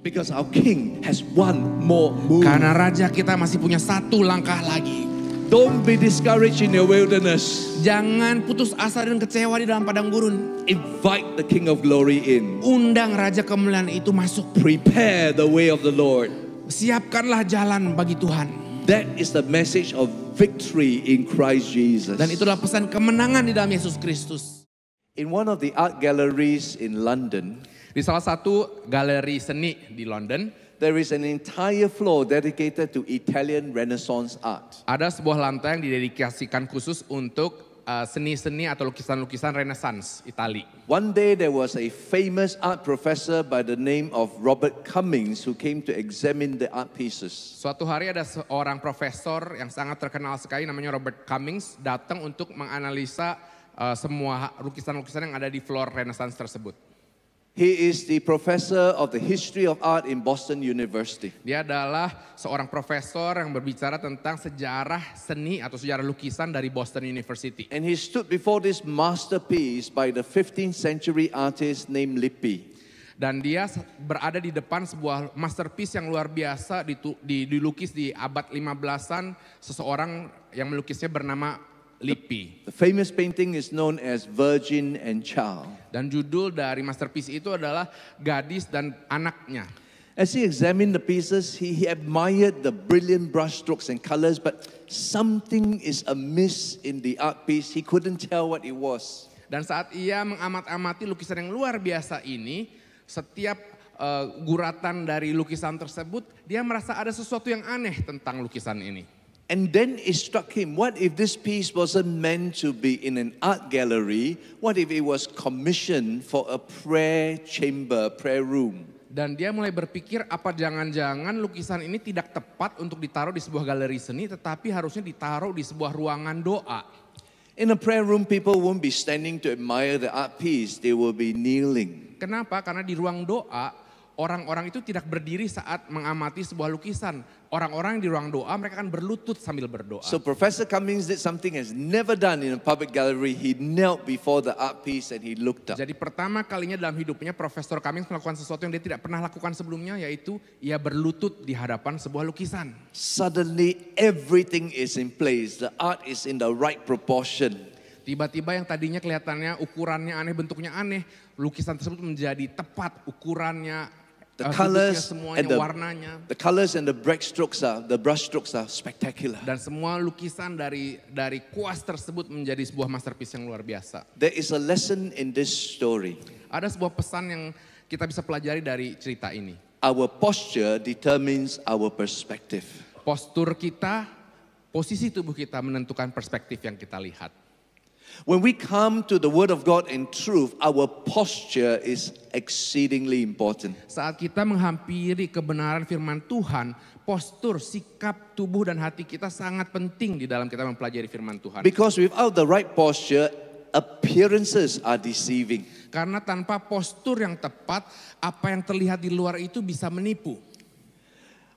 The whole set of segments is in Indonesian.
Because our king has one more move. Karena raja kita masih punya satu langkah lagi. Don't be discouraged in your wilderness. Jangan putus asa dan kecewa di dalam padang gurun. Invite the King of Glory in. Undang raja kemuliaan itu masuk. Prepare the way of the Lord. Siapkanlah jalan bagi Tuhan. That is the message of victory in Christ Jesus. Dan itulah pesan kemenangan di dalam Yesus Kristus. In one of the art galleries in London, Di salah satu galeri seni di London, there is an entire floor dedicated to Italian Renaissance art. ada sebuah lantai yang didedikasikan khusus untuk seni-seni atau lukisan-lukisan Renaissance Itali. One day there was a famous art professor by the name of Robert Cummings who came to examine the art pieces. Suatu hari ada seorang profesor yang sangat terkenal sekali namanya Robert Cummings datang untuk menganalisa semua lukisan-lukisan yang ada di floor Renaissance tersebut. He is the professor of the history of art in Boston University. Dia adalah seorang profesor yang berbicara tentang sejarah seni atau sejarah lukisan dari Boston University. And he stood before this masterpiece by the 15th century artist named Lippi. Dan dia berada di depan sebuah masterpiece yang luar biasa dilukis di abad 15-an, seseorang yang melukisnya bernama Lippi. The famous painting is known as Virgin and Child. Dan judul dari masterpiece itu adalah Gadis dan Anaknya. As he examined the pieces, he admired the brilliant brushstrokes and colors, but something is amiss in the art piece. He couldn't tell what it was. Dan saat ia mengamat-amati lukisan yang luar biasa ini, setiap guratan dari lukisan tersebut, dia merasa ada sesuatu yang aneh tentang lukisan ini. And then it struck him, what if this piece wasn't meant to be in an art gallery? What if it was commissioned for a prayer chamber, prayer room? Dan dia mulai berpikir apa jangan-jangan lukisan ini tidak tepat untuk ditaruh di sebuah galeri seni, tetapi harusnya ditaruh di sebuah ruangan doa. In a prayer room, people won't be standing to admire the art piece. They will be kneeling. Kenapa? Karena di ruang doa, orang-orang itu tidak berdiri saat mengamati sebuah lukisan. Orang-orang di ruang doa mereka akan berlutut sambil berdoa. So Professor Cummings did something has never done in a public gallery. He knelt before the art piece and he looked up. Jadi pertama kalinya dalam hidupnya Profesor Cummings melakukan sesuatu yang dia tidak pernah lakukan sebelumnya, yaitu ia berlutut di hadapan sebuah lukisan. Suddenly everything is in place. The art is in the right proportion. Tiba-tiba yang tadinya kelihatannya ukurannya aneh, bentuknya aneh, lukisan tersebut menjadi tepat ukurannya. The colors semuanya, and the warnanya. The colors and the brush strokes are spectacular. Dan semua lukisan dari kuas tersebut menjadi sebuah masterpiece yang luar biasa. There is a lesson in this story. Ada sebuah pesan yang kita bisa pelajari dari cerita ini. Our posture determines our perspective. Postur kita, posisi tubuh kita menentukan perspektif yang kita lihat. When we come to the Word of God in truth, our posture is exceedingly important. Saat kita menghampiri kebenaran firman Tuhan, postur, sikap, tubuh dan hati kita sangat penting di dalam kita mempelajari firman Tuhan. Because without the right posture, appearances are deceiving. Karena tanpa postur yang tepat, apa yang terlihat di luar itu bisa menipu.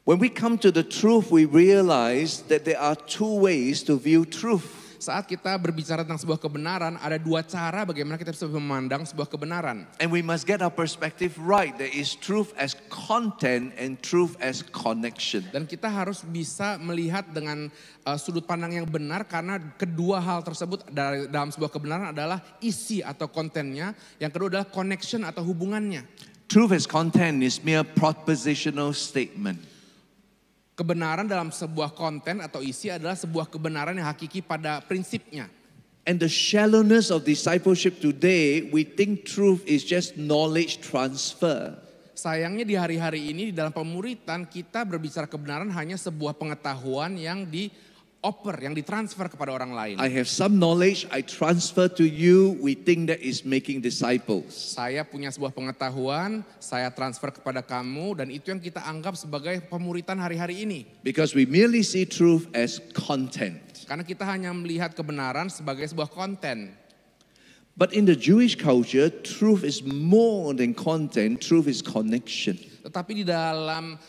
When we come to the truth, we realize that there are two ways to view truth. Saat kita berbicara tentang sebuah kebenaran, ada dua cara bagaimana kita bisa memandang sebuah kebenaran. And we must get our perspective right. There is truth as content and truth as connection. Dan kita harus bisa melihat dengan sudut pandang yang benar, karena kedua hal tersebut dalam sebuah kebenaran adalah isi atau kontennya. Yang kedua adalah connection atau hubungannya. Truth as content is mere propositional statement. Kebenaran dalam sebuah konten atau isi adalah sebuah kebenaran yang hakiki pada prinsipnya. And the shallowness of discipleship today, we think truth is just knowledge transfer. Sayangnya di hari-hari ini di dalam pemuritan kita berbicara kebenaran hanya sebuah pengetahuan yang yang ditransfer kepada orang lain. I have some knowledge, I transfer to you, we think that is making disciples. Saya punya sebuah pengetahuan, saya transfer kepada kamu, dan itu yang kita anggap sebagai pemuritan hari-hari ini. Because we merely see truth as content. Karena kita hanya melihat kebenaran sebagai sebuah konten. But in the Jewish culture, truth is more than content, truth is connection. Tetapi di dalam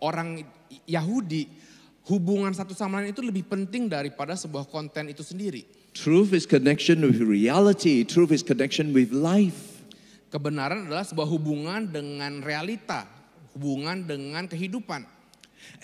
orang Yahudi, hubungan satu sama lain itu lebih penting daripada sebuah konten itu sendiri. Truth is connection with reality. Truth is connection with life. Kebenaran adalah sebuah hubungan dengan realita, hubungan dengan kehidupan.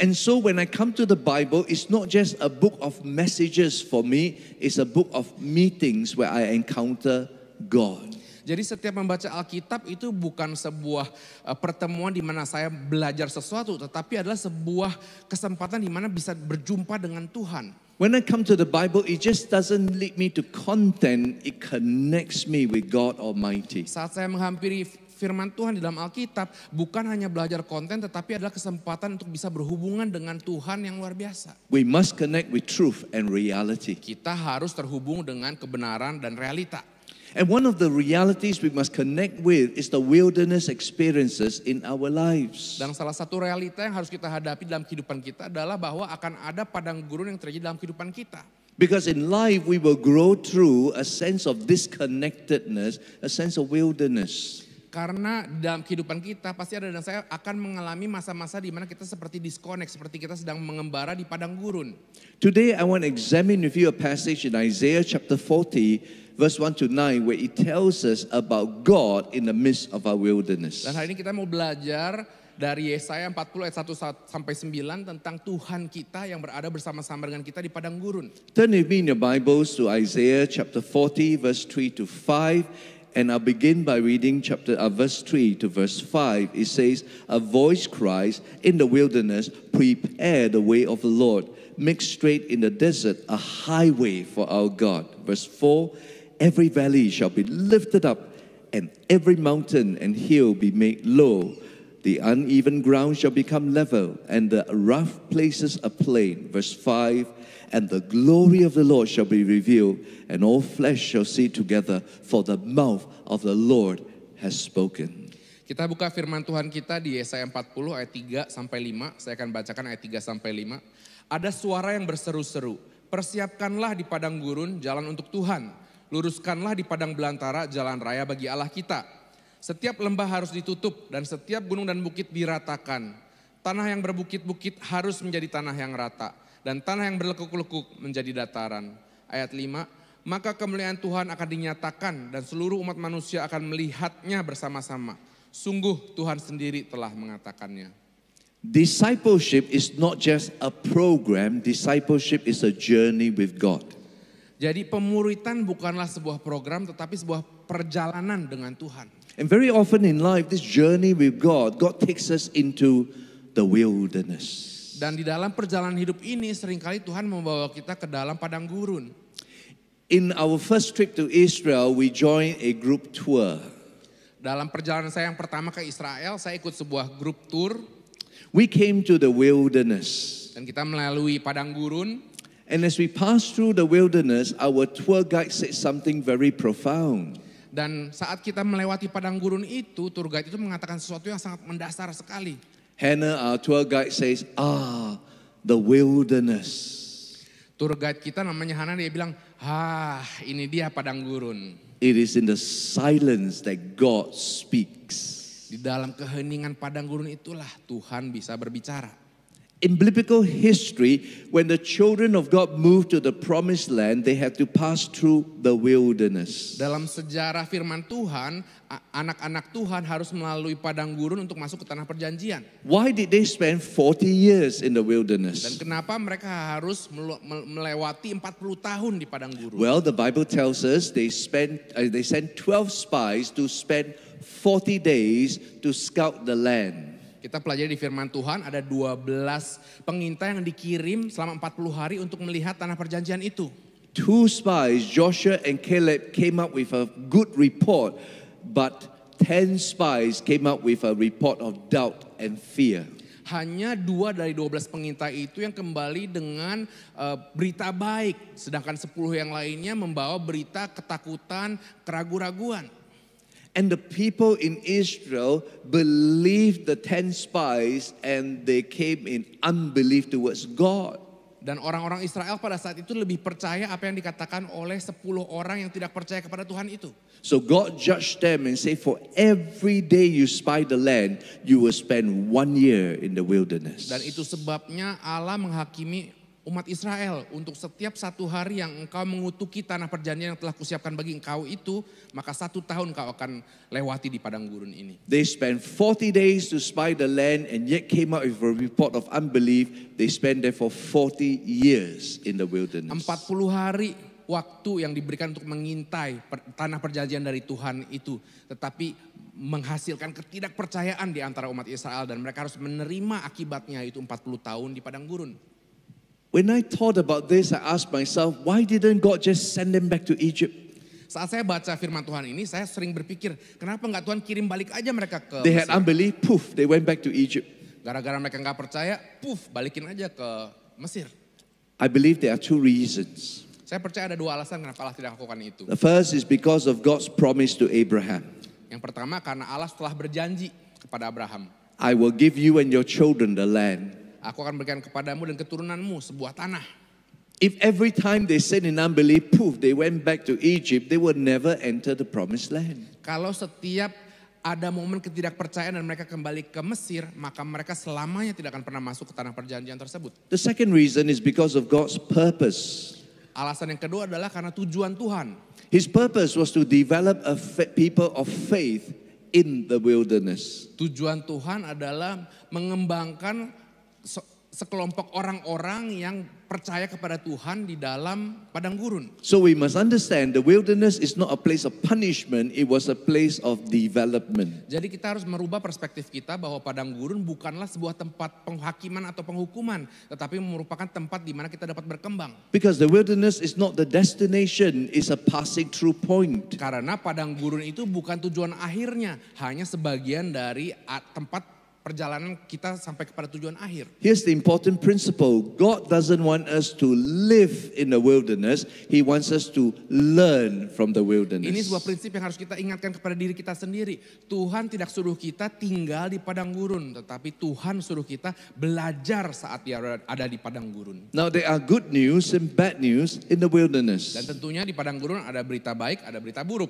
And so when I come to the Bible, it's not just a book of messages for me, it's a book of meetings where I encounter God. Jadi setiap membaca Alkitab itu bukan sebuah pertemuan di mana saya belajar sesuatu, tetapi adalah sebuah kesempatan di mana bisa berjumpa dengan Tuhan. When I come to the Bible, it just doesn't lead me to content, it connects me with God Almighty. Saat saya menghampiri firman Tuhan di dalam Alkitab, bukan hanya belajar konten, tetapi adalah kesempatan untuk bisa berhubungan dengan Tuhan yang luar biasa. We must connect with truth and reality. Kita harus terhubung dengan kebenaran dan realita. And one of the realities we must connect with is the wilderness experiences in our lives. Dan salah satu realita yang harus kita hadapi dalam kehidupan kita adalah bahwa akan ada padang gurun yang terjadi dalam kehidupan kita. Because in life we will grow through a sense of disconnectedness, a sense of wilderness. Karena dalam kehidupan kita pasti ada dan saya akan mengalami masa-masa di mana kita seperti disconnect, seperti kita sedang mengembara di padang gurun. Today I want to examine with you a passage in Isaiah chapter 40 verse 1 to 9 where it tells us about God in the midst of our wilderness. Dan hari ini kita mau belajar dari Yesaya 40 ayat 1 sampai 9 tentang Tuhan kita yang berada bersama-sama dengan kita di padang gurun. Turn with me in your Bibles to Isaiah chapter 40 verse 3 to 5. And I'll begin by reading verse 3 to verse 5. It says, a voice cries in the wilderness, prepare the way of the Lord. Make straight in the desert a highway for our God. Verse 4, every valley shall be lifted up, and every mountain and hill be made low. The uneven ground shall become level, and the rough places a plain. Verse 5, and the glory of the Lord shall be revealed, and all flesh shall see together, for the mouth of the Lord has spoken. Kita buka firman Tuhan kita di Yesaya 40 ayat 3 sampai 5. Saya akan bacakan ayat 3 sampai 5. Ada suara yang berseru-seru, persiapkanlah di padang gurun jalan untuk Tuhan. Luruskanlah di padang belantara jalan raya bagi Allah kita. Setiap lembah harus ditutup dan setiap gunung dan bukit diratakan. Tanah yang berbukit-bukit harus menjadi tanah yang rata. Dan tanah yang berlekuk-lekuk menjadi dataran. Ayat 5, maka kemuliaan Tuhan akan dinyatakan dan seluruh umat manusia akan melihatnya bersama-sama. Sungguh Tuhan sendiri telah mengatakannya. Discipleship is not just a program, discipleship is a journey with God. Jadi pemuritan bukanlah sebuah program tetapi sebuah perjalanan dengan Tuhan. And very often in life, this journey with God takes us into the wilderness. Dan di dalam perjalanan hidup ini seringkali Tuhan membawa kita ke dalam padang gurun. In our first trip to Israel, we joined a group tour. Dalam perjalanan saya yang pertama ke Israel, saya ikut sebuah grup tour. We came to the wilderness. Dan kita melalui padang gurun. And as we passed through the wilderness, our tour guide said something very profound. Dan saat kita melewati padang gurun itu, tour guide itu mengatakan sesuatu yang sangat mendasar sekali. Hannah, our tour guide says, the wilderness. Tour guide kita namanya Hana, dia bilang, ini dia padang gurun. It is in the silence that God speaks. Di dalam keheningan padang gurun itulah Tuhan bisa berbicara. In biblical history, when the children of God moved to the promised land, they had to pass through the wilderness. Dalam sejarah firman Tuhan, anak-anak Tuhan harus melalui padang gurun untuk masuk ke tanah perjanjian. Why did they spend 40 years in the wilderness? Dan kenapa mereka harus melewati 40 tahun di padang gurun? Well, the Bible tells us they sent 12 spies to spend 40 days to scout the land. Kita pelajari di firman Tuhan ada 12 pengintai yang dikirim selama 40 hari untuk melihat tanah perjanjian itu. 2 spies, Joshua and Caleb, came up with a good report, but 10 spies came up with a report of doubt and fear. Hanya 2 dari 12 pengintai itu yang kembali dengan berita baik, sedangkan 10 yang lainnya membawa berita ketakutan, keraguan-raguan. And the people in Israel believed the 10 spies and they came in unbelief towards God. Dan orang-orang Israel pada saat itu lebih percaya apa yang dikatakan oleh 10 orang yang tidak percaya kepada Tuhan itu. So God judged them and said, for every day you spy the land, you will spend 1 year in the wilderness. Dan itu sebabnya Allah menghakimi umat Israel, untuk setiap 1 hari yang engkau mengutuki tanah perjanjian yang telah kusiapkan bagi engkau itu, maka 1 tahun engkau akan lewati di padang gurun ini. They spent 40 days to spy the land and yet came out with a report of unbelief. They spent there for 40 years in the wilderness. 40 hari waktu yang diberikan untuk mengintai tanah perjanjian dari Tuhan itu, tetapi menghasilkan ketidakpercayaan di antara umat Israel dan mereka harus menerima akibatnya, itu 40 tahun di padang gurun. When I thought about this, I asked myself, why didn't God just send them back to Egypt? Saat saya baca firman Tuhan ini, saya sering berpikir, kenapa enggak Tuhan kirim balik aja mereka ke They had Mesir? unbelief, poof, they went back to Egypt. Gara-gara mereka enggak percaya, balikin aja ke Mesir. I believe there are 2 reasons. Saya percaya ada 2 alasan kenapa Allah tidak lakukan itu. The first is because of God's promise to Abraham. Yang pertama karena Allah telah berjanji kepada Abraham. I will give you and your children the land. Aku akan berikan kepadamu dan keturunanmu sebuah tanah. If every time they sinned in unbelief, poof, they went back to Egypt, they would never enter the promised land. Kalau setiap ada momen ketidakpercayaan dan mereka kembali ke Mesir, maka mereka selamanya tidak akan pernah masuk ke tanah perjanjian tersebut. The second reason is because of God's purpose. Alasan yang kedua adalah karena tujuan Tuhan. His purpose was to develop a people of faith in the wilderness. Tujuan Tuhan adalah mengembangkan sekelompok orang-orang yang percaya kepada Tuhan di dalam padang gurun. So we must understand the wilderness is not a place of punishment, it was a place of development. Jadi kita harus merubah perspektif kita bahwa padang gurun bukanlah sebuah tempat penghakiman atau penghukuman, tetapi merupakan tempat di mana kita dapat berkembang. Because the wilderness is not the destination, it's a passing through point. Karena padang gurun itu bukan tujuan akhirnya, hanya sebagian dari tempat perjalanan kita sampai kepada tujuan akhir. Here's the important principle. God doesn't want us to live in the wilderness. He wants us to learn from the wilderness. Ini sebuah prinsip yang harus kita ingatkan kepada diri kita sendiri. Tuhan tidak suruh kita tinggal di padang gurun, tetapi Tuhan suruh kita belajar saat dia ada di padang gurun. Now there are good news and bad news in the wilderness. Dan tentunya di padang gurun ada berita baik, ada berita buruk.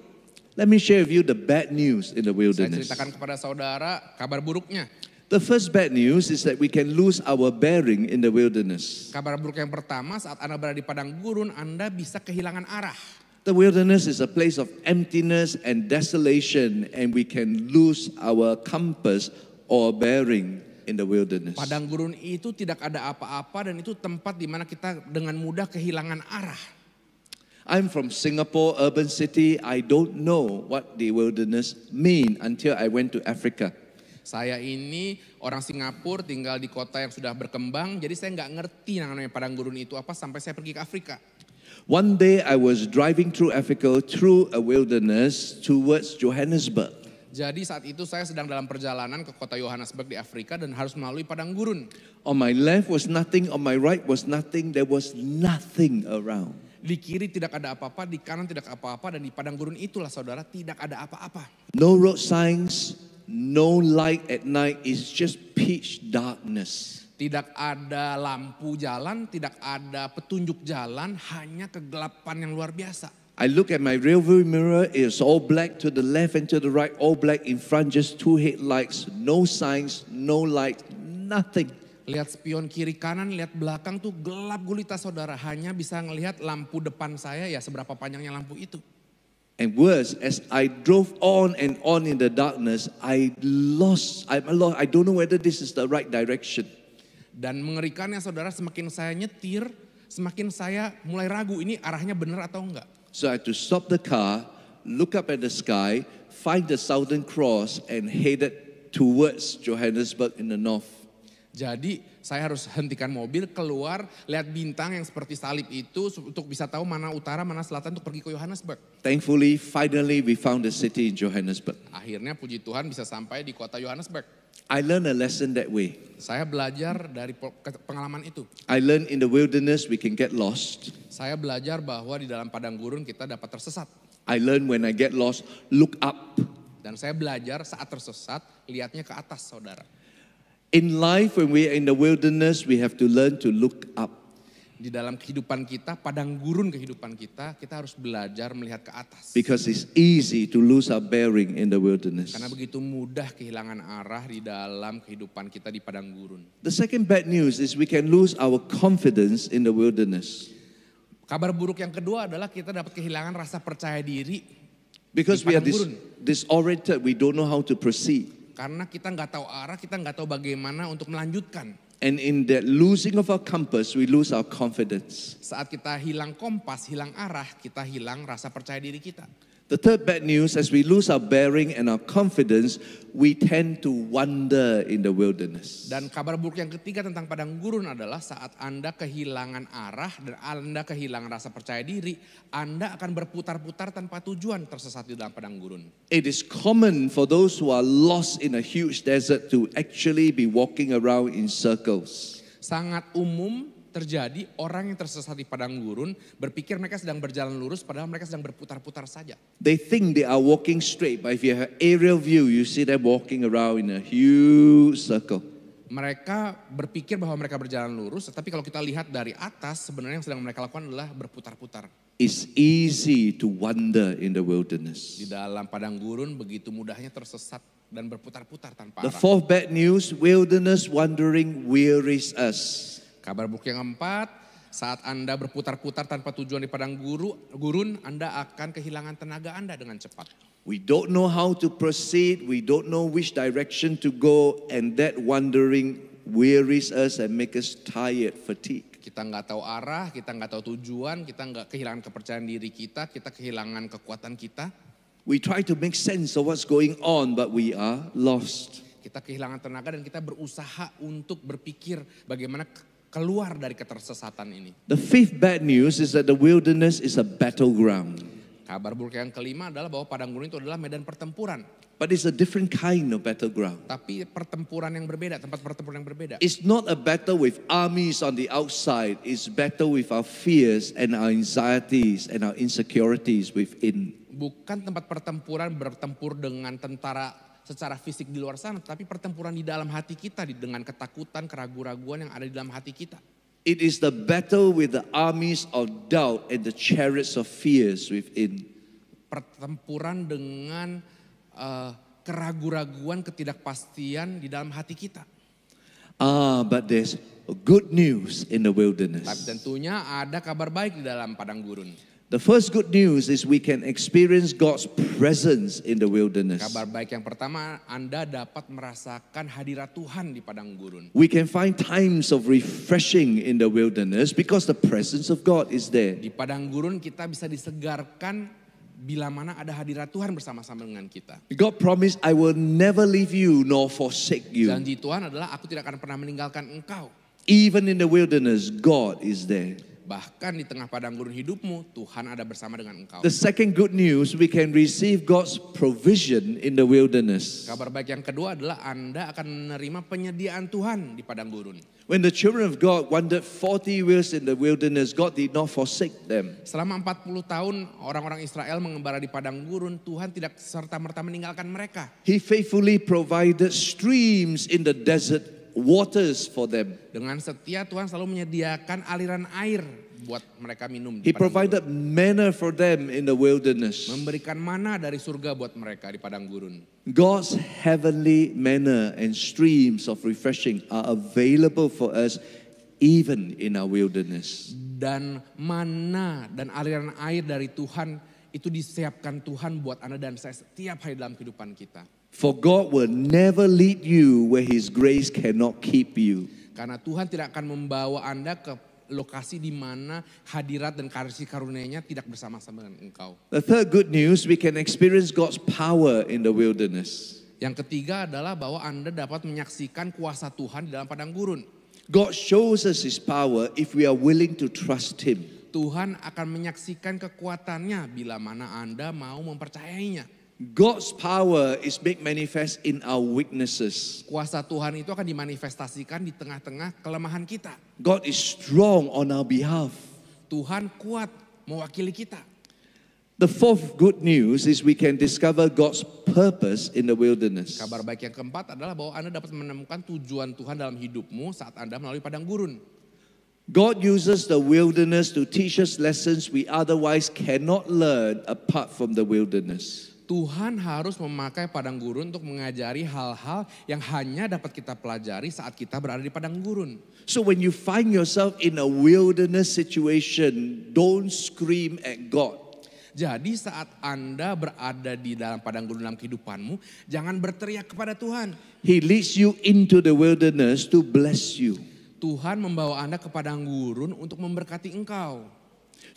Let me share with you the bad news in the Saya wilderness. ceritakan kepada saudara kabar buruknya. The first bad news is that we can lose our bearing in the wilderness. Kabar buruk yang pertama, saat Anda berada di padang gurun, Anda bisa kehilangan arah. The wilderness is a place of emptiness and desolation, and we can lose our compass or bearing in the wilderness. Padang gurun itu tidak ada apa-apa dan itu tempat di mana kita dengan mudah kehilangan arah. I'm from Singapore, urban city. I don't know what the wilderness mean until I went to Africa. Saya ini orang Singapura, tinggal di kota yang sudah berkembang, jadi saya nggak ngerti namanya padang gurun itu apa sampai saya pergi ke Afrika. One day I was driving through Africa through a wilderness towards Johannesburg. Jadi saat itu saya sedang dalam perjalanan ke kota Johannesburg di Afrika dan harus melalui padang gurun. On my left was nothing, on my right was nothing, there was nothing around. Di kiri tidak ada apa-apa, di kanan tidak apa-apa, dan di padang gurun itulah saudara tidak ada apa-apa. No road signs, no light at night, it's just pitch darkness. Tidak ada lampu jalan, tidak ada petunjuk jalan, hanya kegelapan yang luar biasa. I look at my rearview mirror, it's all black to the left and to the right, all black in front, just 2 headlights, no signs, no light, nothing. Lihat spion kiri kanan, lihat belakang tuh gelap gulita saudara. Hanya bisa ngelihat lampu depan saya, ya seberapa panjangnya lampu itu. And worse, as I drove on and on in the darkness, I'm lost. I don't know whether this is the right direction. Dan mengerikannya saudara, semakin saya nyetir, semakin saya mulai ragu ini arahnya benar atau enggak. So I had to stop the car, look up at the sky, find the Southern Cross and headed towards Johannesburg in the north. Jadi saya harus hentikan mobil, keluar, lihat bintang yang seperti salib itu untuk bisa tahu mana utara, mana selatan untuk pergi ke Johannesburg. Thankfully, finally we found the city in Johannesburg. Akhirnya puji Tuhan bisa sampai di kota Johannesburg. I learned a lesson that way. Saya belajar dari pengalaman itu. I learned in the wilderness we can get lost. Saya belajar bahwa di dalam padang gurun kita dapat tersesat. I learned when I get lost, look up. Dan saya belajar saat tersesat, lihatnya ke atas saudara. In life, when we are in the wilderness, we have to learn to look up. Di dalam kehidupan kita, padang gurun kehidupan kita harus belajar melihat ke atas. Because it's easy to lose our bearing in the wilderness. Karena begitu mudah kehilangan arah di dalam kehidupan kita di padang gurun. The second bad news is we can lose our confidence in the wilderness. Kabar buruk yang kedua adalah kita dapat kehilangan rasa percaya diri. Because Di we are padang gurun. disoriented, we don't know how to proceed. Karena kita nggak tahu arah, kita nggak tahu bagaimana untuk melanjutkan. And in that losing of our compass, we lose our confidence. Saat kita hilang kompas, hilang arah, kita hilang rasa percaya diri kita. The third bad news, as we lose our bearing and our confidence, we tend to wander in the wilderness. Dan kabar buruk yang ketiga tentang padang gurun adalah saat Anda kehilangan arah dan Anda kehilangan rasa percaya diri, Anda akan berputar-putar tanpa tujuan tersesat di dalam padang gurun. It is common for those who are lost in a huge desert to actually be walking around in circles. Sangat umum terjadi orang yang tersesat di padang gurun berpikir mereka sedang berjalan lurus padahal mereka sedang berputar-putar saja. They think they are walking straight, but if you have aerial view, you see them walking around in a huge circle. Mereka berpikir bahwa mereka berjalan lurus, tetapi kalau kita lihat dari atas sebenarnya yang sedang mereka lakukan adalah berputar-putar. It's easy to wander in the wilderness. Di dalam padang gurun begitu mudahnya tersesat dan berputar-putar tanpa The arah. fourth bad news, wilderness wandering wearies us. Kabar buruk yang keempat, saat Anda berputar-putar tanpa tujuan di padang gurun, Anda akan kehilangan tenaga Anda dengan cepat. We don't know how to proceed, we don't know which direction to go, and that wandering wearies us and make us tired, fatigued. Kita nggak tahu arah, kita nggak tahu tujuan, kita nggak kehilangan kepercayaan diri kita kehilangan kekuatan kita. We try to make sense of what's going on, but we are lost. Kita kehilangan tenaga dan kita berusaha untuk berpikir bagaimana keluar dari ketersesatan ini. The fifth bad news is that the wilderness is a battleground. Kabar buruk yang kelima adalah bahwa padang gurun itu adalah medan pertempuran. But it's a different kind of battleground. Tapi pertempuran yang berbeda, tempat pertempuran yang berbeda. It's not a battle with armies on the outside. It's battle with our fears and our anxieties and our insecurities within. Bukan tempat pertempuran bertempur dengan tentara secara fisik di luar sana, tapi pertempuran di dalam hati kita dengan ketakutan, keraguan-raguan yang ada di dalam hati kita. It is the battle with the armies of doubt and the chariots of fears within. Pertempuran dengan keraguan-raguan, ketidakpastian di dalam hati kita. But there's good news in the wilderness. Tapi tentunya ada kabar baik di dalam padang gurun. The first good news is we can experience God's presence in the wilderness. Kabar baik yang pertama, Anda dapat merasakan hadirat Tuhan di padang gurun. We can find times of refreshing in the wilderness because the presence of God is there. Di padang gurun kita bisa disegarkan bila mana ada hadirat Tuhan bersama-sama dengan kita. God promised, I will never leave you nor forsake you. Janji Tuhan adalah aku tidak akan pernah meninggalkan engkau. Even in the wilderness, God is there. Bahkan di tengah padang gurun hidupmu, Tuhan ada bersama dengan engkau. The second good news, we can receive God's provision in the wilderness. Kabar baik yang kedua adalah Anda akan menerima penyediaan Tuhan di padang gurun. When the children of God wandered 40 years in the wilderness, God did not forsake them. Selama 40 tahun orang-orang Israel mengembara di padang gurun, Tuhan tidak serta-merta meninggalkan mereka. He faithfully provided streams in the desert, waters for them. Dengan setia Tuhan selalu menyediakan aliran air buat mereka minum He di padang provided gurun. manna for them in the wilderness. Memberikan mana dari surga buat mereka di padang gurun. God's heavenly manna and streams of refreshing are available for us even in our wilderness. Dan mana dan aliran air dari Tuhan itu disiapkan Tuhan buat Anda dan saya setiap hari dalam kehidupan kita. For God will never lead you where His grace cannot keep you. Karena Tuhan tidak akan membawa Anda ke lokasi di mana hadirat dan kasih karunia-Nya tidak bersama-sama dengan engkau. The third good news, we can experience God's power in the wilderness. Yang ketiga adalah bahwa Anda dapat menyaksikan kuasa Tuhan di dalam padang gurun. God shows us His power if we are willing to trust Him. Tuhan akan menyaksikan kekuatannya bila mana Anda mau mempercayainya. God's power is made manifest in our weaknesses. Kuasa Tuhan itu akan dimanifestasikan di tengah-tengah kelemahan kita. God is strong on our behalf. Tuhan kuat mewakili kita. The fourth good news is we can discover God's purpose in the wilderness. Kabar baik yang keempat adalah bahwa Anda dapat menemukan tujuan Tuhan dalam hidupmu saat Anda melalui padang gurun. God uses the wilderness to teach us lessons we otherwise cannot learn apart from the wilderness. Tuhan harus memakai padang gurun untuk mengajari hal-hal yang hanya dapat kita pelajari saat kita berada di padang gurun. So when you find yourself in a wilderness situation, don't scream at God. Jadi saat Anda berada di dalam padang gurun dalam kehidupanmu, jangan berteriak kepada Tuhan. He leads you into the wilderness to bless you. Tuhan membawa Anda ke padang gurun untuk memberkati engkau.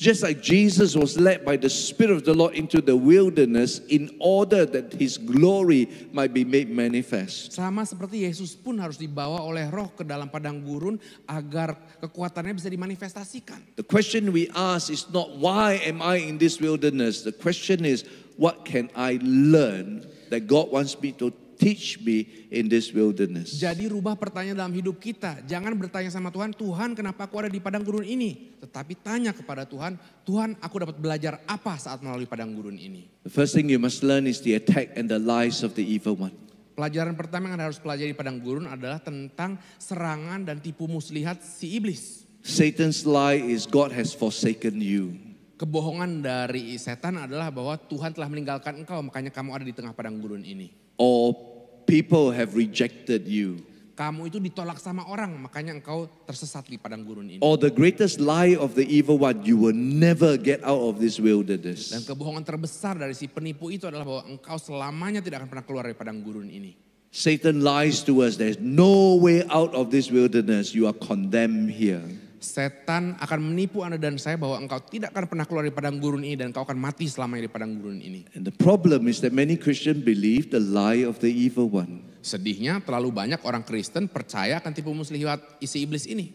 Just like Jesus was led by the Spirit of the Lord into the wilderness in order that His glory might be made manifest. Sama seperti Yesus pun harus dibawa oleh Roh ke dalam padang gurun agar kekuatannya bisa dimanifestasikan. The question we ask is not why am I in this wilderness? The question is what can I learn that God wants me to teach me in this wilderness. Jadi rubah pertanyaan dalam hidup kita. Jangan bertanya sama Tuhan, Tuhan kenapa aku ada di padang gurun ini? Tetapi tanya kepada Tuhan, Tuhan aku dapat belajar apa saat melalui padang gurun ini? The first thing you must learn is the attack and the lies of the evil one. Pelajaran pertama yang harus pelajari di padang gurun adalah tentang serangan dan tipu muslihat si iblis. Satan's lie is God has forsaken you. Kebohongan dari setan adalah bahwa Tuhan telah meninggalkan engkau, makanya kamu ada di tengah padang gurun ini. Or people have rejected you. Kamu itu ditolak sama orang, makanya engkau tersesat di padang gurun ini. Or the greatest lie of the evil one, you will never get out of this wilderness. Dan kebohongan terbesar dari si penipu itu adalah bahwa engkau selamanya tidak akan pernah keluar dari padang gurun ini. Satan lies to us, there's no way out of this wilderness, you are condemned here. Setan akan menipu Anda dan saya bahwa engkau tidak akan pernah keluar dari padang gurun ini dan engkau akan mati selamanya di padang gurun ini. And the problem is that many Christians believe the lie of the evil one. Sedihnya terlalu banyak orang Kristen percaya akan tipu muslihat isi iblis ini.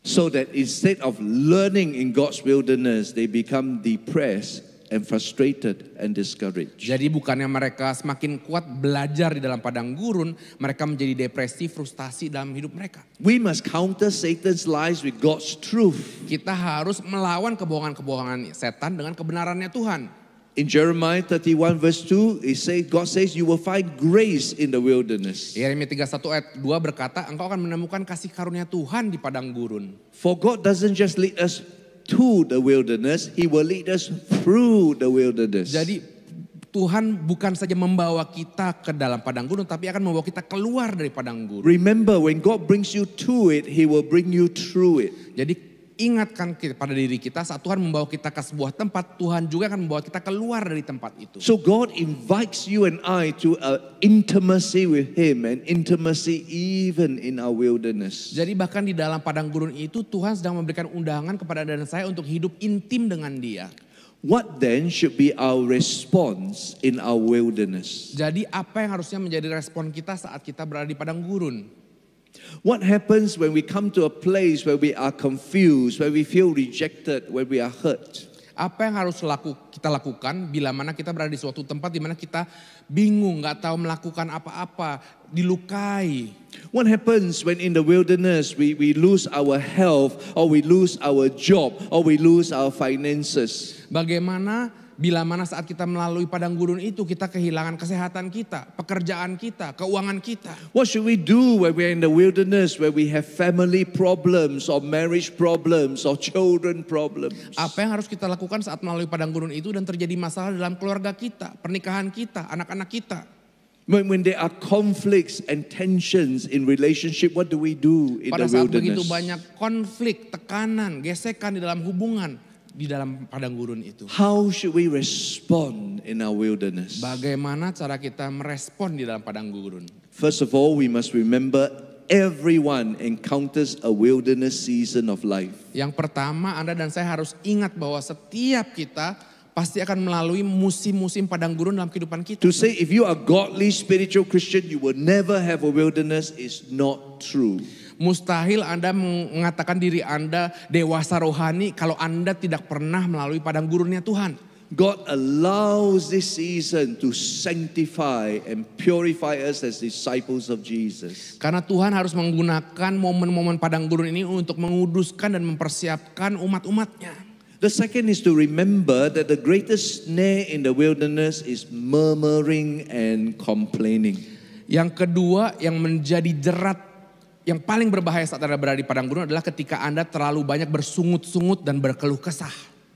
So that instead of learning in God's wilderness, they become depressed and frustrated and discouraged. Jadi bukannya mereka semakin kuat belajar di dalam padang gurun, mereka menjadi depresi, frustasi dalam hidup mereka. We must counter Satan's lies with God's truth. Kita harus melawan kebohongan-kebohongan setan dengan kebenarannya Tuhan. In Jeremiah 31 verse 2, God says you will find grace in the wilderness. Yeremia 31 ayat 2 berkata, engkau akan menemukan kasih karunia Tuhan di padang gurun. For God doesn't just lead us to the wilderness, He will lead us through the wilderness. Jadi Tuhan bukan saja membawa kita ke dalam padang gurun, tapi akan membawa kita keluar dari padang gurun. Remember, when God brings you to it, He will bring you through it. Jadi ingatkan pada diri kita saat Tuhan membawa kita ke sebuah tempat, Tuhan juga akan membawa kita keluar dari tempat itu. So God invites you and I to intimacy with Him and intimacy even in our wilderness. Jadi bahkan di dalam padang gurun itu Tuhan sedang memberikan undangan kepada Anda dan saya untuk hidup intim dengan Dia. What then should be our response in our wilderness? Jadi apa yang harusnya menjadi respon kita saat kita berada di padang gurun? What happens when we come to a place where we are confused, where we feel rejected, where we are hurt? Apa yang harus kita lakukan bila mana kita berada di suatu tempat di mana kita bingung, gak tahu melakukan apa-apa, dilukai. What happens when in the wilderness we lose our health, or we lose our job, or we lose our finances? Bagaimana bila mana saat kita melalui padang gurun itu kita kehilangan kesehatan kita, pekerjaan kita, keuangan kita. What should we do when we are in the wilderness, where we have family problems or marriage problems or children problems? Apa yang harus kita lakukan saat melalui padang gurun itu dan terjadi masalah dalam keluarga kita, pernikahan kita, anak-anak kita? When there are conflicts and tensions in relationship, what do we do in Pada the saat begitu wilderness? banyak konflik, tekanan, gesekan di dalam hubungan, di dalam padang gurun itu. How should we respond in our wilderness? Bagaimana cara kita merespon di dalam padang gurun? First of all, we must remember everyone encounters a wilderness season of life. Yang pertama, Anda dan saya harus ingat bahwa setiap kita pasti akan melalui musim-musim padang gurun dalam kehidupan kita. To say if you are godly spiritual Christian, you will never have a wilderness is not true. Mustahil Anda mengatakan diri Anda dewasa rohani kalau Anda tidak pernah melalui padang gurunnya Tuhan. God allows this season to sanctify and purify us as disciples of Jesus. Karena Tuhan harus menggunakan momen-momen padang gurun ini untuk menguduskan dan mempersiapkan umat-umatnya. The second is to remember that the greatest snare in the wilderness is murmuring and complaining. Yang kedua yang menjadi jerat yang paling berbahaya saat Anda berada di padang gurun adalah ketika Anda terlalu banyak bersungut-sungut dan berkeluh kesah.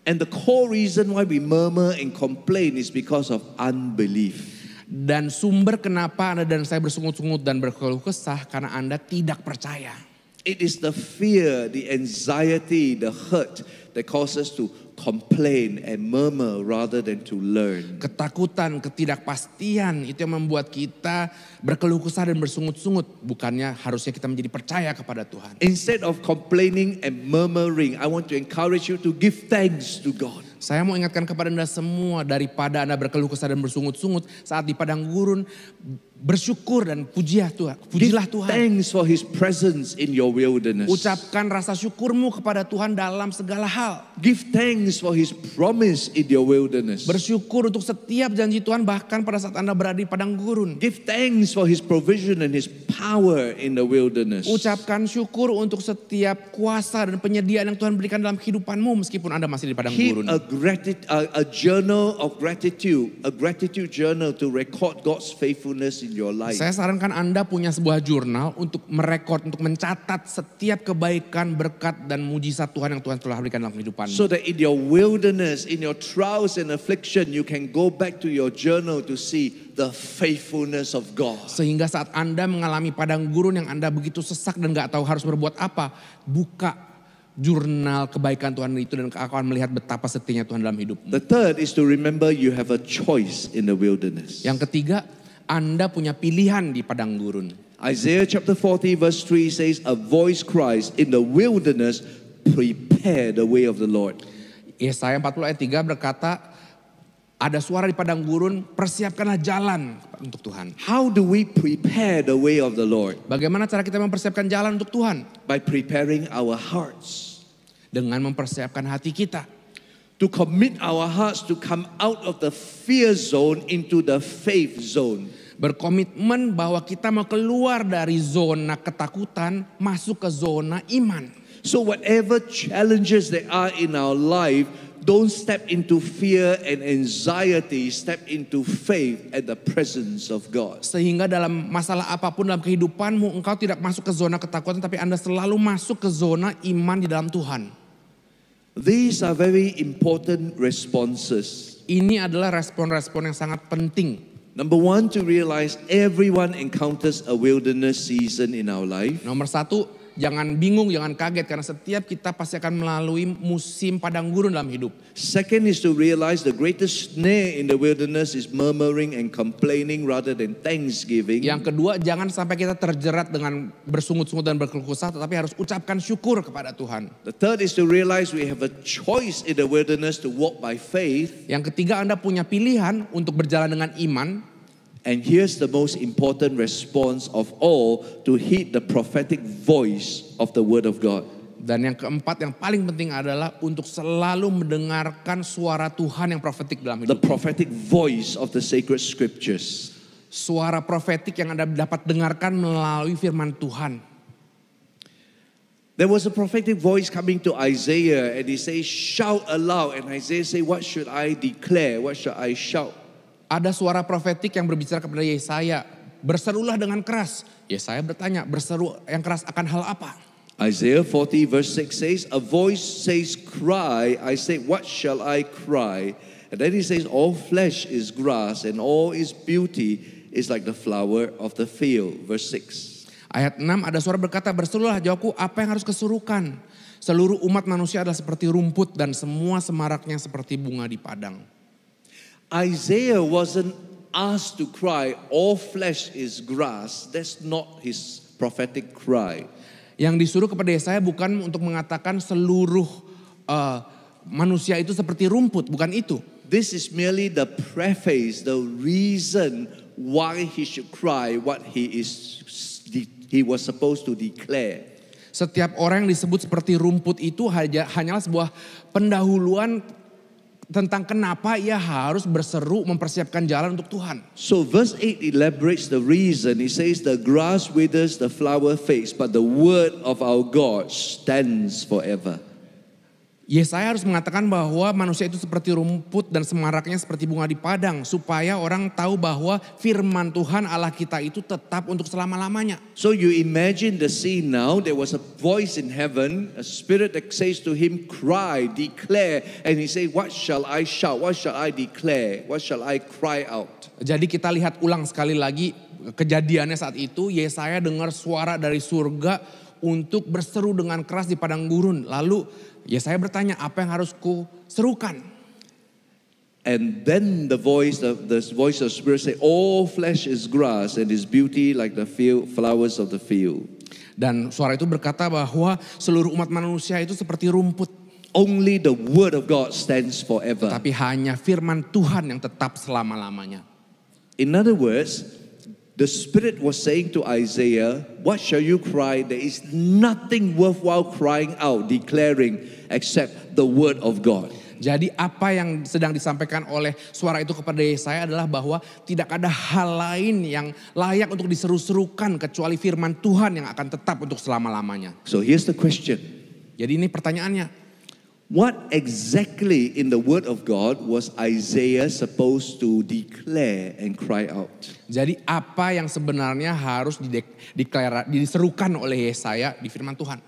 And the core reason why we murmur and complain is because of unbelief. Dan sumber kenapa Anda dan saya bersungut-sungut dan berkeluh kesah karena Anda tidak percaya. It is the fear, the anxiety, the hurt that causes us to complain and murmur rather than to learn. Ketakutan, ketidakpastian itu yang membuat kita berkeluh kesah dan bersungut-sungut. Bukannya harusnya kita menjadi percaya kepada Tuhan. Instead of complaining and murmuring, I want to encourage you to give thanks to God. Saya mau ingatkan kepada Anda semua, daripada Anda berkeluh kesah dan bersungut-sungut saat di padang gurun, bersyukur dan pujilah Give Tuhan. thanks for His presence in your wilderness. Ucapkan rasa syukurmu kepada Tuhan dalam segala hal. Give thanks for His promise in your wilderness. Bersyukur untuk setiap janji Tuhan bahkan pada saat Anda berada di padang gurun. Give thanks for His provision and His power in the wilderness. Ucapkan syukur untuk setiap kuasa dan penyediaan yang Tuhan berikan dalam kehidupanmu meskipun Anda masih di padang Keep gurun. a journal of gratitude, a gratitude journal to record God's faithfulness in your life. Saya sarankan Anda punya sebuah jurnal untuk merekod, untuk mencatat setiap kebaikan, berkat dan mujizat Tuhan yang Tuhan telah berikan dalam kehidupanmu. So that in your wilderness, in your trials and affliction, you can go back to your journal to see the faithfulness of God. Sehingga saat Anda mengalami padang gurun yang Anda begitu sesak dan gak tahu harus berbuat apa, buka jurnal kebaikan Tuhan itu dan akan melihat betapa setianya Tuhan dalam hidupmu. The third is to remember you have a choice in the wilderness. Yang ketiga, Anda punya pilihan di padang gurun. Isaiah chapter 40 verse 3 says, a voice cries, in the wilderness, prepare the way of the Lord. Yesaya 40 ayat 3 berkata, ada suara di padang gurun, persiapkanlah jalan untuk Tuhan. How do we prepare the way of the Lord? Bagaimana cara kita mempersiapkan jalan untuk Tuhan? By preparing our hearts. Dengan mempersiapkan hati kita. To commit our hearts to come out of the fear zone into the faith zone. Berkomitmen bahwa kita mau keluar dari zona ketakutan, masuk ke zona iman. So whatever challenges there are in our life, don't step into fear and anxiety, step into faith at the presence of God. Sehingga dalam masalah apapun dalam kehidupanmu, engkau tidak masuk ke zona ketakutan, tapi Anda selalu masuk ke zona iman di dalam Tuhan. These are very important responses. Ini adalah respon-respon yang sangat penting. Number one, to realize everyone encounters a wilderness season in our life. Nomor satu, jangan bingung, jangan kaget karena setiap kita pasti akan melalui musim padang gurun dalam hidup. Second is to realize the greatest snare in the wilderness is murmuring and complaining rather than thanksgiving. Yang kedua, jangan sampai kita terjerat dengan bersungut-sungut dan berkeluh kesah, tetapi harus ucapkan syukur kepada Tuhan. The third is to realize we have a choice in the wilderness to walk by faith. Yang ketiga, Anda punya pilihan untuk berjalan dengan iman. And here's the most important response of all, to heed the prophetic voice of the word of God. Dan yang keempat, yang paling penting adalah untuk selalu mendengarkan suara Tuhan yang profetik dalam The hidup. prophetic voice of the sacred scriptures. Suara profetik yang Anda dapat dengarkan melalui firman Tuhan. There was a prophetic voice coming to Isaiah and he says, shout aloud. And Isaiah say, what should I declare? What should I shout? Ada suara profetik yang berbicara kepada Yesaya, berserulah dengan keras. Yesaya bertanya, berseru yang keras akan hal apa? Isaiah 40 verse 6 says, a voice says, cry. I say, what shall I cry? And then he says, all flesh is grass and all its beauty is like the flower of the field. Verse 6. Ayat 6, ada suara berkata, berserulah jawabku, apa yang harus kesurukan? Seluruh umat manusia adalah seperti rumput dan semua semaraknya seperti bunga di padang. Isaiah wasn't asked to cry, all flesh is grass. That's not his prophetic cry. Yang disuruh kepada Yesaya bukan untuk mengatakan seluruh manusia itu seperti rumput, bukan itu. This is merely the preface, the reason why he should cry, what he was supposed to declare. Setiap orang yang disebut seperti rumput itu hanyalah sebuah pendahuluan tentang kenapa ia harus berseru mempersiapkan jalan untuk Tuhan. So verse 8 elaborates the reason. He says the grass withers, the flower fades, but the word of our God stands forever. Yesaya harus mengatakan bahwa manusia itu seperti rumput dan semaraknya seperti bunga di padang. Supaya orang tahu bahwa firman Tuhan Allah kita itu tetap untuk selama-lamanya. So you imagine the scene now. There was a voice in heaven, a spirit that says to him, cry, declare. And he say, what shall I shout? What shall I declare? What shall I cry out? Jadi kita lihat ulang sekali lagi kejadiannya saat itu. Yesaya dengar suara dari surga untuk berseru dengan keras di padang gurun. Lalu Yesaya bertanya, apa yang harus ku serukan? And then the voice of spirit say, all flesh is grass and his beauty like the field, flowers of the field. Dan suara itu berkata bahwa seluruh umat manusia itu seperti rumput. Only the word of God stands forever. Tapi hanya firman Tuhan yang tetap selama-lamanya. In other words, the Spirit was saying to Isaiah, what shall you cry? There is nothing worthwhile crying out, declaring, except the word of God. Jadi apa yang sedang disampaikan oleh suara itu kepada Yesaya adalah bahwa tidak ada hal lain yang layak untuk diseru-serukan kecuali firman Tuhan yang akan tetap untuk selama-lamanya. So here's the question. Jadi ini pertanyaannya. What exactly in the word of God was Isaiah supposed to declare and cry out? Jadi apa yang sebenarnya harus diserukan oleh Yesaya di firman Tuhan?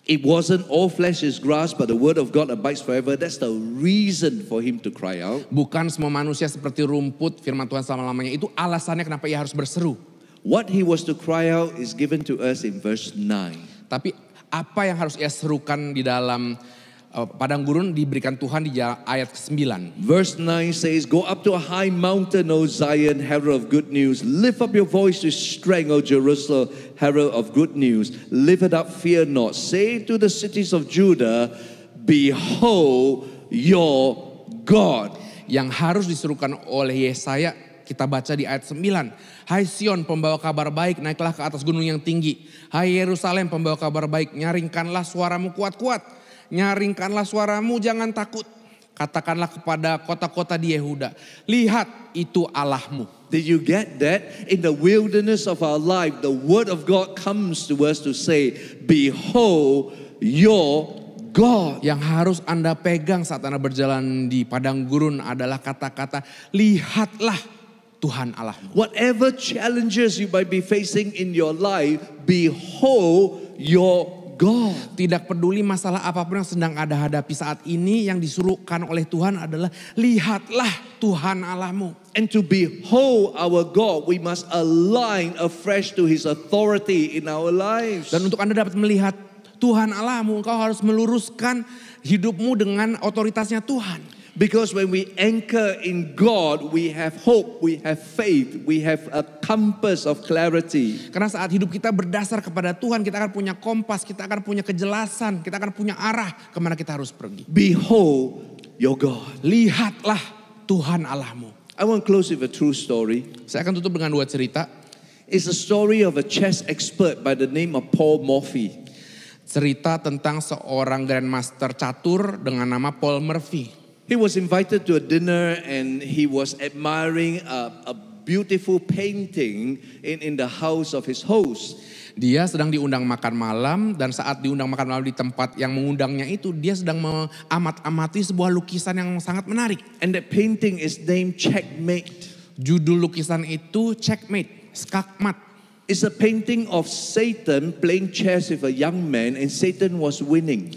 It wasn't all flesh is grass, but the word of God abides forever. That's the reason for him to cry out. Bukan semua manusia seperti rumput, firman Tuhan selama-lamanya. Itu alasannya kenapa ia harus berseru. What he was to cry out is given to us in verse 9. Tapi apa yang harus ia serukan di dalam padang gurun diberikan Tuhan di ayat ke-9. Verse 9 says, go up to a high mountain, O Zion, herald of good news. Lift up your voice to strength, O Jerusalem, herald of good news. Lift it up, fear not. Say to the cities of Judah, behold your God. Yang harus diserukan oleh Yesaya, kita baca di ayat 9. Hai Sion, pembawa kabar baik, naiklah ke atas gunung yang tinggi. Hai Yerusalem, pembawa kabar baik, nyaringkanlah suaramu kuat-kuat. Nyaringkanlah suaramu, jangan takut. Katakanlah kepada kota-kota di Yehuda, lihat itu Allahmu. Did you get that? In the wilderness of our life, the word of God comes to us to say, behold your God. Yang harus Anda pegang saat Anda berjalan di padang gurun adalah kata-kata, lihatlah Tuhan Allahmu. Whatever challenges you might be facing in your life, behold your God. Tidak peduli masalah apapun yang sedang Anda hadapi saat ini, yang disuruhkan oleh Tuhan adalah lihatlah Tuhan Allahmu. And to behold our God, we must align afresh to His authority in our lives. Dan untuk Anda dapat melihat Tuhan Allahmu, engkau harus meluruskan hidupmu dengan otoritasnya Tuhan. Because when we anchor in God, we have hope, we have faith, we have a compass of clarity. Karena saat hidup kita berdasar kepada Tuhan, kita akan punya kompas, kita akan punya kejelasan, kita akan punya arah kemana kita harus pergi. Behold your God. Lihatlah Tuhan Allahmu. I want to close with a true story. Saya akan tutup dengan dua cerita. It's a story of a chess expert by the name of Paul Morphy. Cerita tentang seorang grandmaster catur dengan nama Paul Morphy. He was invited to a dinner and he was admiring a beautiful painting in the house of his host. Dia sedang diundang makan malam, dan saat diundang makan malam di tempat yang mengundangnya itu, dia sedang mengamat-amati sebuah lukisan yang sangat menarik. And that painting is named Checkmate. Judul lukisan itu Checkmate, skakmat. It's a painting of Satan playing chess with a young man and Satan was winning.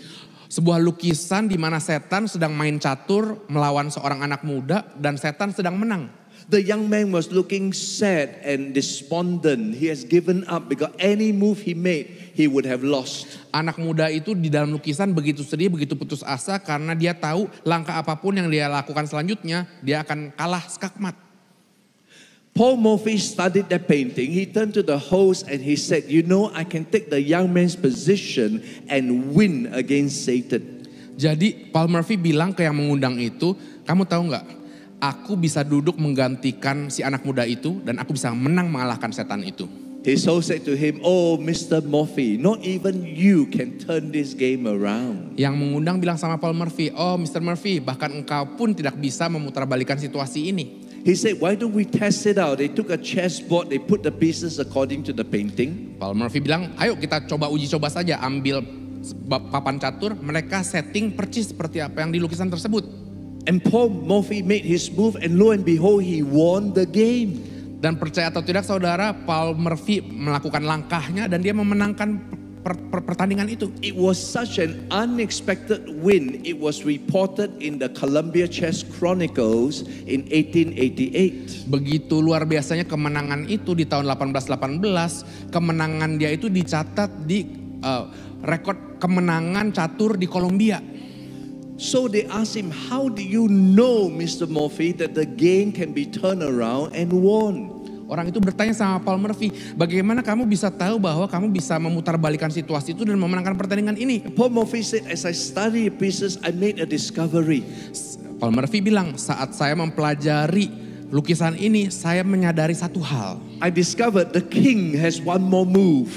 Sebuah lukisan di mana setan sedang main catur melawan seorang anak muda dan setan sedang menang. The young man was looking sad and despondent. He has given up because any move he made, he would have lost. Anak muda itu di dalam lukisan begitu sedih, begitu putus asa karena dia tahu langkah apapun yang dia lakukan selanjutnya, dia akan kalah skakmat. Paul Morphy studied that painting. He turned to the host and he said, you know, I can take the young man's position and win against Satan. Jadi Paul Morphy bilang ke yang mengundang itu, kamu tahu nggak? Aku bisa duduk menggantikan si anak muda itu dan aku bisa menang mengalahkan setan itu. His host said to him, oh Mr. Morphy, not even you can turn this game around. Yang mengundang bilang sama Paul Morphy, oh Mr. Morphy, bahkan engkau pun tidak bisa memutarbalikan situasi ini. He said, why don't we test it out? They took a chessboard, they put the pieces according to the painting. Paul Morphy bilang, ayo kita coba uji coba saja, ambil papan catur, mereka setting percis seperti apa yang di lukisan tersebut. And Paul Morphy made his move, and lo and behold, he won the game. Dan percaya atau tidak saudara, Paul Murphy melakukan langkahnya dan dia memenangkan pertandingan itu. It was such an unexpected win. It was reported in the Columbia Chess Chronicles in 1888. Begitu luar biasanya kemenangan itu di tahun 1818. Kemenangan dia itu dicatat di rekod kemenangan catur di Kolombia. So they asked him, how do you know, Mr. Morphy, that the game can be turned around and won? Orang itu bertanya sama Paul Murphy, bagaimana kamu bisa tahu bahwa kamu bisa memutarbalikkan situasi itu dan memenangkan pertandingan ini? Paul Morphy said, as I study the pieces, I made a discovery. Paul Murphy bilang, saat saya mempelajari lukisan ini, saya menyadari satu hal. I discovered the king has one more move.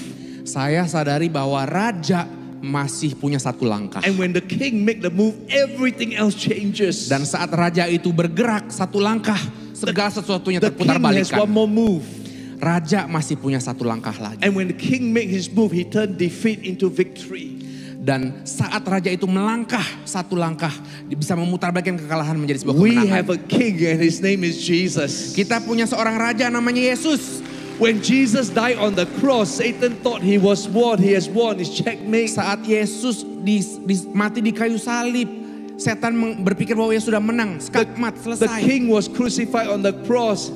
Saya sadari bahwa raja masih punya satu langkah. And when the king make the move, everything else changes. Dan saat raja itu bergerak satu langkah, segala sesuatunya The king has terputarbalikkan. one more move. Raja masih punya satu langkah lagi. And when the king make his move, he turned defeat into victory. Dan saat raja itu melangkah satu langkah, dia bisa memutarbalikkan kekalahan menjadi sebuah We kemenangan. have a king and his name is Jesus. Kita punya seorang raja namanya Yesus. When Jesus died on the cross, Satan thought he was won. He has won. It's checkmate. Saat Yesus mati di kayu salib, setan berpikir bahwa Yesus sudah menang, skakmat, The selesai. king was crucified on the cross.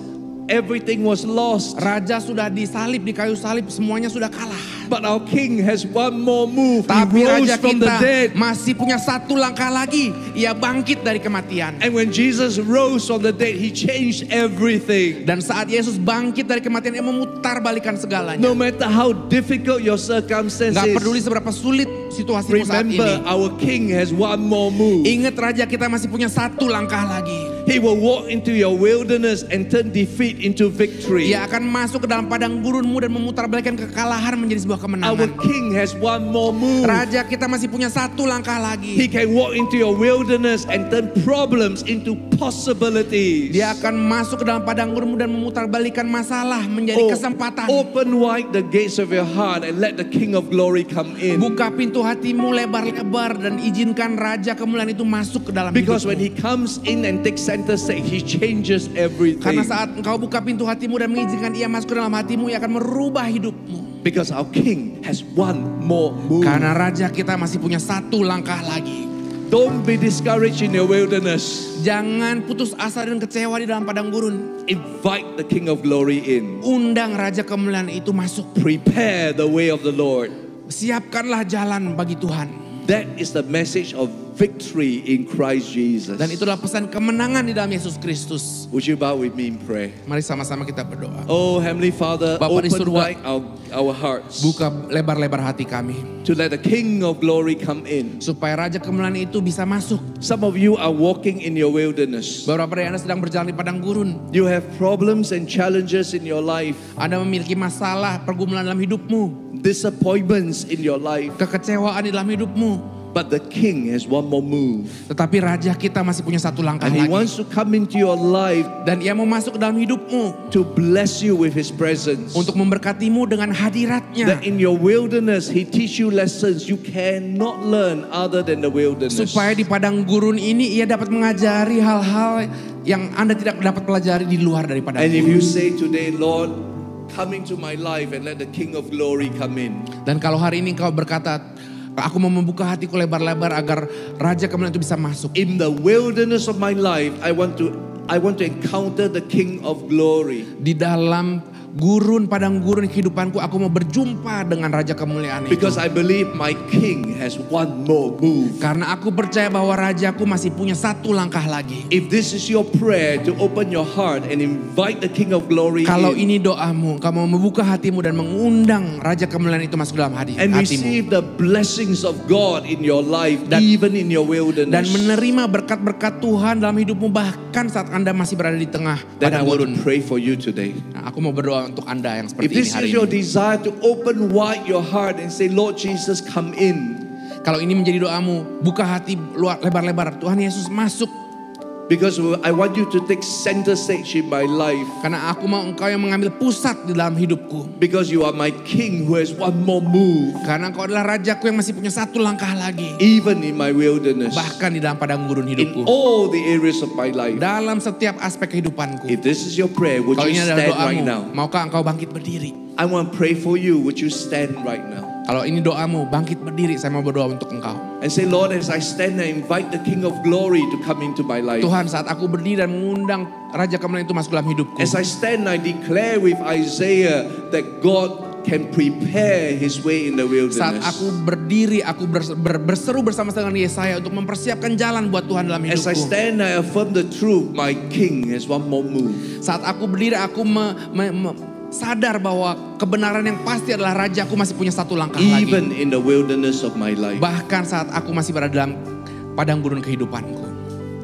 Everything was lost. Raja sudah disalib di kayu salib, semuanya sudah kalah. But our king has one more move. Tapi He rose raja from the kita dead. masih punya satu langkah lagi. Ia bangkit dari kematian. And when Jesus rose from the dead, he changed everything. Dan saat Yesus bangkit dari kematian, ia memutarbalikkan segalanya. No matter how difficult your Gak circumstances, peduli seberapa sulit situasimu saat remember ini. our king has one more move. Ingat raja kita masih punya satu langkah lagi. He will walk into your wilderness and turn defeat into victory. Ia akan masuk ke dalam padang gurunmu dan memutarbalikkan kekalahan menjadi sebuah Our kemenangan. king has one more move. Raja kita masih punya satu langkah lagi. He can walk into your wilderness and turn problems into possibilities. Dia akan masuk ke dalam padang gurunmu dan memutarbalikkan masalah menjadi kesempatan. Open wide the gates of your heart and let the King of Glory come in. Buka pintu hatimu lebar-lebar dan izinkan Raja kemuliaan itu masuk ke dalam Because hidupmu. when he comes in and takes center stage, he changes everything. Karena saat engkau buka pintu hatimu dan mengizinkan ia masuk ke dalam hatimu, ia akan merubah hidupmu. Because our King has one more move. Karena Raja kita masih punya satu langkah lagi. Don't be discouraged in your wilderness. Jangan putus asa dan kecewa di dalam padang gurun. Invite the King of Glory in. Undang Raja kemuliaan itu masuk. Prepare the way of the Lord. Siapkanlah jalan bagi Tuhan. That is the message of victory in Christ Jesus. Dan itulah pesan kemenangan di dalam Yesus Kristus. Would you bow with me in prayer? Mari sama-sama kita berdoa. Oh Heavenly Father, Bapa di open surga, wide our hearts Buka lebar-lebar hati kami. to let the King of Glory come in. Supaya Raja kemuliaan itu bisa masuk. Some of you are walking in your wilderness. Beberapa dari Anda sedang berjalan di padang gurun. You have problems and challenges in your life, Anda memiliki masalah, pergumulan dalam hidupmu. disappointments in your life. Kekecewaan di dalam hidupmu. But the King has one more move. Tetapi Raja kita masih punya satu langkah And He lagi. wants to come into your life Dan ia mau masuk ke dalam hidupmu. to bless you with His presence. Untuk memberkatimu dengan hadiratnya. That in your wilderness, He teach you lessons you cannot learn other than the wilderness. Supaya di padang gurun ini ia dapat mengajari hal-hal yang Anda tidak dapat pelajari di luar dari padang And if you gurun. say today, Lord, come into my life and let the King of Glory come in. Dan kalau hari ini kau berkata, aku mau membuka hatiku lebar-lebar agar Raja kemuliaan itu bisa masuk. In the wilderness of my life, I want to encounter the King of Glory. Di dalam gurun, padang gurun kehidupanku, aku mau berjumpa dengan Raja kemuliaan itu. Because I believe my King has one more move. Karena aku percaya bahwa Rajaku masih punya satu langkah lagi. If this is your prayer to open your heart and invite the King of Glory Kalau in, ini doamu, kamu membuka hatimu dan mengundang Raja kemuliaan itu masuk dalam and hatimu. receive the blessings of God in your life, Dan- even in your Dan wilderness, menerima berkat-berkat Tuhan dalam hidupmu bahkan saat Anda masih berada di tengah then I padang want gurun. to pray for you today. Nah, aku mau berdoa untuk Anda yang If seperti ini this hari is your ini. desire to open wide your heart and say, Lord Jesus, come in. Kalau ini menjadi doamu, buka hati lebar-lebar. Tuhan Yesus masuk. Because I want you to take center stage in my life. Karena aku mau engkau yang mengambil pusat di dalam hidupku. Because you are my king who has one more move. Karena engkau adalah rajaku yang masih punya satu langkah lagi. Even in my wilderness. Bahkan di dalam padang gurun In hidupku. all the areas of my life. Dalam setiap aspek kehidupanku. If this is your prayer, would Kalau you ini adalah stand right doamu, now? maukah engkau bangkit berdiri? I want to pray for you. Would you stand right now? Kalau ini doamu, bangkit berdiri, saya mau berdoa untuk engkau. And say, Lord, as I stand and invite the King of Glory to come into my life. Tuhan, saat aku berdiri dan mengundang Raja Kemuliaan itu masuk dalam hidupku. As I stand, I declare with Isaiah that God can prepare His way in the Saat wilderness. aku berdiri, aku berseru bersama dengan Yesaya untuk mempersiapkan jalan buat Tuhan dalam As I hidupku. stand, I affirm the truth. My King has one more move. Saat aku berdiri, aku sadar bahwa kebenaran yang pasti adalah Rajaku masih punya satu langkah lagi. Even in the wilderness of my life. Bahkan saat aku masih berada dalam padang gurun kehidupanku.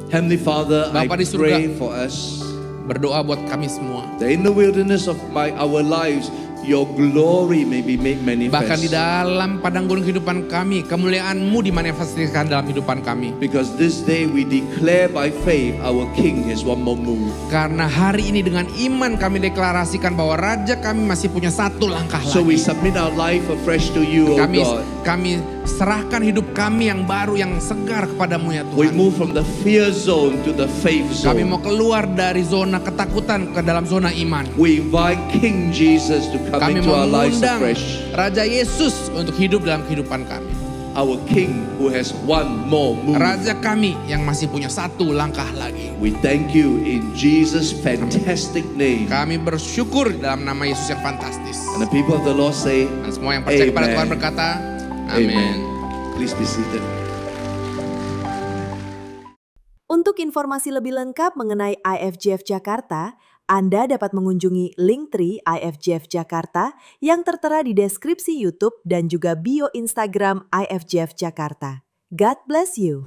Heavenly Father, I Bapa di surga, pray for us berdoa buat kami semua. that in the wilderness of our lives, your glory may be made Bahkan di manifest. dalam padang gurun kehidupan kami, kemuliaan-Mu dimanifestasikan dalam kehidupan kami. Because this day we declare by faith our King has one more move. Karena hari ini dengan iman kami deklarasikan bahwa Raja kami masih punya satu langkah So we lagi. submit our life afresh to you, O God. Kami serahkan hidup kami yang baru, yang segar kepadamu ya We Tuhan. move from the fear zone to the faith Kami mau zone. keluar dari zona ketakutan ke dalam zona iman. We invite King Jesus to come Kami into our lives mengundang afresh. Raja Yesus untuk hidup dalam kehidupan kami. Our King who has one more move. Raja kami yang masih punya satu langkah lagi. We thank you in Jesus' fantastic name. Kami bersyukur dalam nama Yesus yang fantastis. And the people of the Lord say, Dan semua yang percaya kepada Amen. Tuhan berkata, Amin. Please be seated. Untuk informasi lebih lengkap mengenai IFGF Jakarta, Anda dapat mengunjungi Linktree IFGF Jakarta yang tertera di deskripsi YouTube dan juga bio Instagram IFGF Jakarta. God bless you.